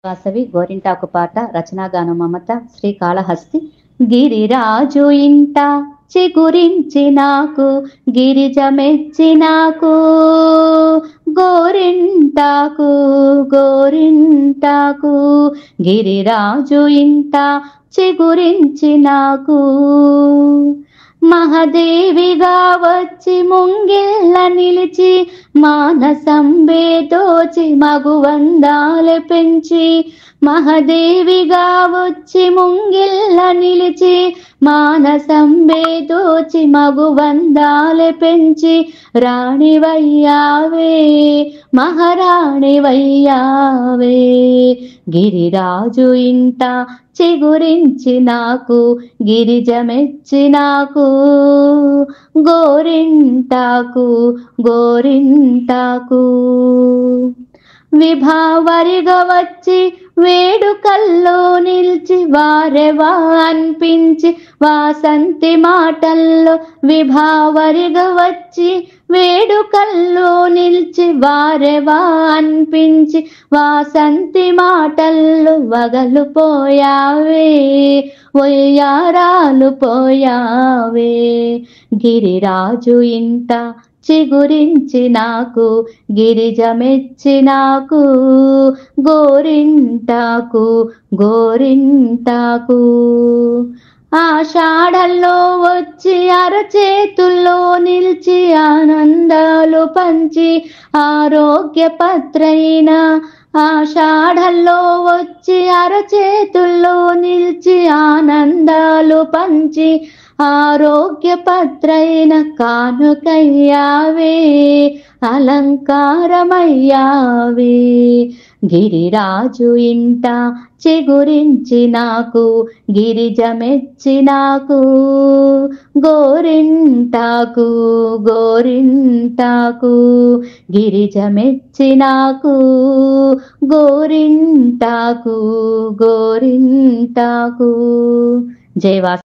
వాసవి గోరింటాకు పాట రచనాగానం మమత శ్రీకాళహస్తి. గిరిరాజు ఇంట చిగురించి నాకు గిరిజ మెచ్చి నాకు గోరింటాకు గోరింటాకు గిరిరాజు ఇంట చిగురించి నాకు మహదేవిగా వచ్చి ముంగిళ్ళ నిలిచి మానసంబే దోచి మగువందాలె పెంచి మహదేవిగా వచ్చి ముంగిళ్ళ నిలిచి మానసంబే దోచి మగువందాలె పెంచి రాణివయ్యావే మహారాణివయ్యావే గిరిరాజు ఇంట చిగురించి నాకు గిరిజ మెచ్చి నాకు గోరింటాకు గోరింటాకు విభావరిగా వచ్చి వేడుకల్లో నిలిచి వారెవా అనిపించి వాసంతి మాటల్లో విభావరిగా వచ్చి వేడుకల్లో నిలిచి వారెవా అనిపించి వాసంతి మాటల్లో వగలు పోయావే ఒయ్యారాలు పోయావే గిరిరాజు ఇంట చిగురించి నాకు గిరిజ మెచ్చి నాకు గోరింటాకు గోరింటాకు ఆషాఢంలో వచ్చి అరచేతుల్లో నిలిచి ఆనందాలు పంచి ఆరోగ్య పత్రైన ఆషాఢంలో వచ్చి అరచేతుల్లో నిలిచి ఆనందాలు పంచి ఆరోగ్య పత్రైన కానుకయ్యావే అలంకారమయ్యావే గిరిరాజు ఇంట చిగురించి నాకు గిరిజ మెచ్చి నాకు గోరింటాకు గోరింటాకు గిరిజ మెచ్చి నాకు గోరింటాకు గోరింటాకు. జై వాసవి.